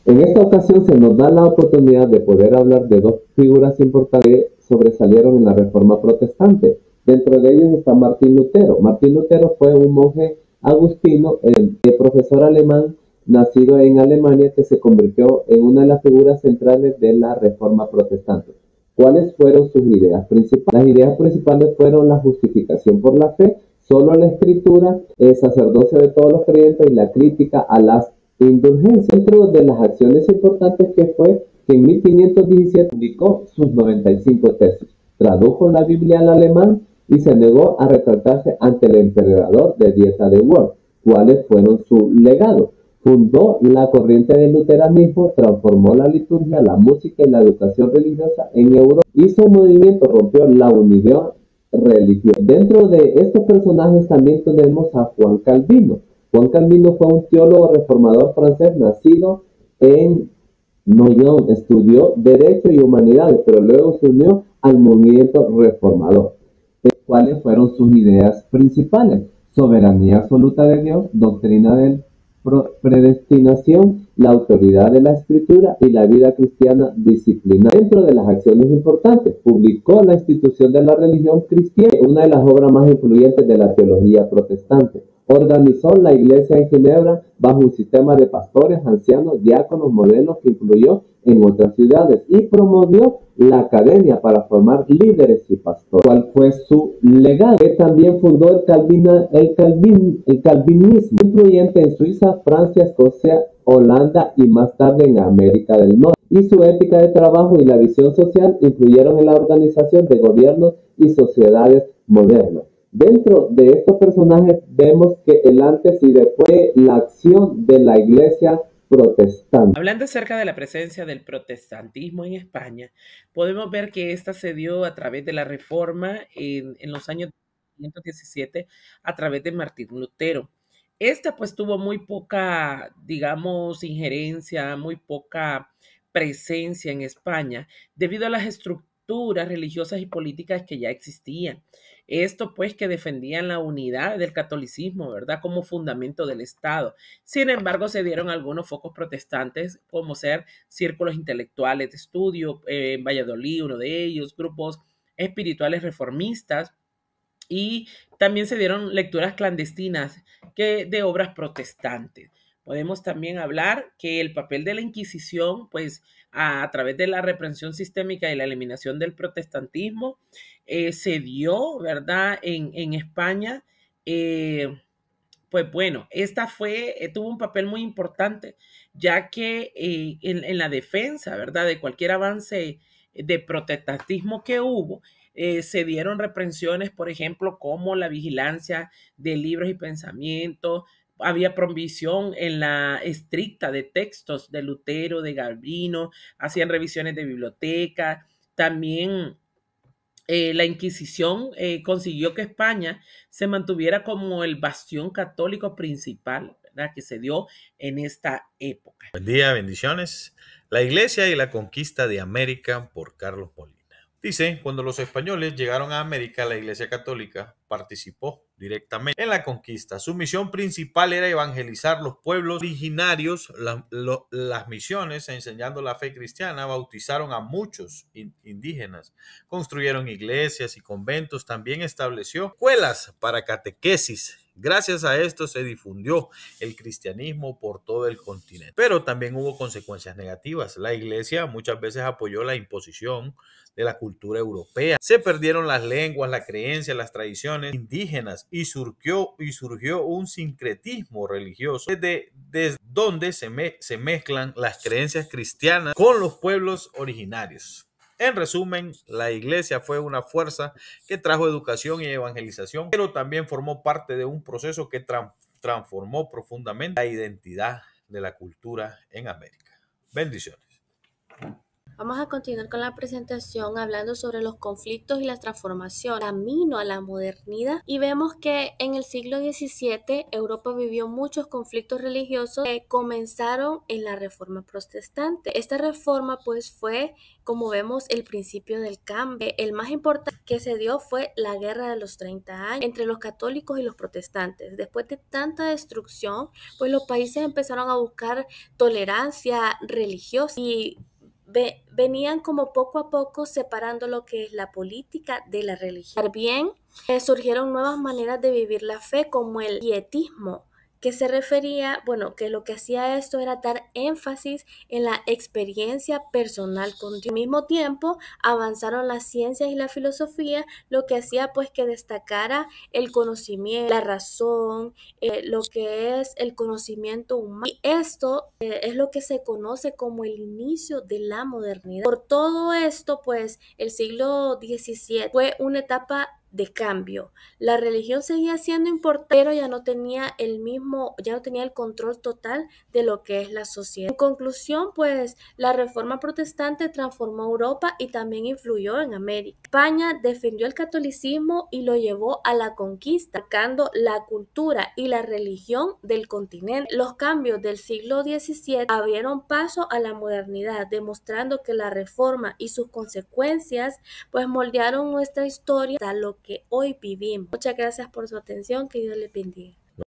En esta ocasión se nos da la oportunidad de poder hablar de dos figuras importantes que sobresalieron en la Reforma Protestante. Dentro de ellos está Martín Lutero. Martín Lutero fue un monje agustino, profesor alemán, nacido en Alemania, que se convirtió en una de las figuras centrales de la Reforma Protestante. ¿Cuáles fueron sus ideas principales? Las ideas principales fueron la justificación por la fe, solo la escritura, el sacerdocio de todos los creyentes y la crítica a las indulgencias. Dentro de las acciones importantes que fue que en 1517 publicó sus 95 tesis, tradujo la Biblia al alemán y se negó a retratarse ante el emperador de Dieta de Worms. ¿Cuáles fueron su legado? Fundó la corriente del luteranismo, transformó la liturgia, la música y la educación religiosa en Europa. Hizo un movimiento, rompió la unidad religiosa. Dentro de estos personajes también tenemos a Juan Calvino. Juan Calvino fue un teólogo reformador francés nacido en Noyon, estudió Derecho y Humanidades, pero luego se unió al movimiento reformador. ¿Cuáles fueron sus ideas principales? Soberanía absoluta de Dios, doctrina de predestinación, la autoridad de la escritura y la vida cristiana disciplinada. Dentro de las acciones importantes, publicó la institución de la religión cristiana, una de las obras más influyentes de la teología protestante. Organizó la iglesia en Ginebra bajo un sistema de pastores, ancianos, diáconos, modelos que influyó en otras ciudades y promovió la academia para formar líderes y pastores. ¿Cuál fue su legado? Que también fundó el calvinismo, influyente en Suiza, Francia, Escocia, Holanda y más tarde en América del Norte. Y su ética de trabajo y la visión social influyeron en la organización de gobiernos y sociedades modernas. Dentro de estos personajes vemos que el antes y después la acción de la iglesia protestante. Hablando acerca de la presencia del protestantismo en España, podemos ver que esta se dio a través de la Reforma en los años 1517 a través de Martín Lutero. Esta pues tuvo muy poca, digamos, injerencia, muy poca presencia en España debido a las estructuras religiosas y políticas que ya existían. Esto pues que defendían la unidad del catolicismo, ¿verdad? Como fundamento del Estado. Sin embargo, se dieron algunos focos protestantes, como ser círculos intelectuales de estudio, en Valladolid, uno de ellos, grupos espirituales reformistas, y también se dieron lecturas clandestinas de obras protestantes. Podemos también hablar que el papel de la Inquisición, pues a través de la reprensión sistémica y la eliminación del protestantismo, se dio, ¿verdad?, en España. Pues bueno, esta tuvo un papel muy importante, ya que en la defensa, ¿verdad?, de cualquier avance de protestantismo que hubo, se dieron reprensiones, por ejemplo, como la vigilancia de libros y pensamientos, había provisión en la estricta de textos de Lutero, de Galvino, hacían revisiones de biblioteca, también la Inquisición consiguió que España se mantuviera como el bastión católico principal, ¿verdad?, que se dio en esta época. Buen día, bendiciones. La Iglesia y la conquista de América por Carlos Molina. Dice, cuando los españoles llegaron a América, la Iglesia Católica participó directamente en la conquista. Su misión principal era evangelizar los pueblos originarios, las misiones, enseñando la fe cristiana, bautizaron a muchos indígenas, construyeron iglesias y conventos, también estableció escuelas para catequesis. Gracias a esto se difundió el cristianismo por todo el continente. Pero también hubo consecuencias negativas. La iglesia muchas veces apoyó la imposición de la cultura europea. Se perdieron las lenguas, la creencia, las tradiciones indígenas y surgió un sincretismo religioso desde donde se mezclan las creencias cristianas con los pueblos originarios. En resumen, la iglesia fue una fuerza que trajo educación y evangelización, pero también formó parte de un proceso que transformó profundamente la identidad de la cultura en América. Bendiciones. Vamos a continuar con la presentación hablando sobre los conflictos y las transformaciones, camino a la modernidad, y vemos que en el siglo XVII Europa vivió muchos conflictos religiosos que comenzaron en la Reforma Protestante. Esta reforma pues fue, como vemos, el principio del cambio. El más importante que se dio fue la Guerra de los 30 años entre los católicos y los protestantes. Después de tanta destrucción, pues los países empezaron a buscar tolerancia religiosa y venían como poco a poco separando lo que es la política de la religión. También surgieron nuevas maneras de vivir la fe, como el pietismo, que se refería, bueno, que lo que hacía esto era dar énfasis en la experiencia personal con Dios. Al mismo tiempo, avanzaron las ciencias y la filosofía, lo que hacía pues que destacara el conocimiento, la razón, lo que es el conocimiento humano. Y esto es lo que se conoce como el inicio de la modernidad. Por todo esto, pues, el siglo XVII fue una etapa de cambio. La religión seguía siendo importante, pero ya no tenía el control total de lo que es la sociedad. En conclusión, pues, la Reforma Protestante transformó Europa y también influyó en América. España defendió el catolicismo y lo llevó a la conquista, marcando la cultura y la religión del continente. Los cambios del siglo XVII abrieron paso a la modernidad, demostrando que la Reforma y sus consecuencias pues moldearon nuestra historia hasta lo que hoy vivimos. Muchas gracias por su atención, que Dios les bendiga.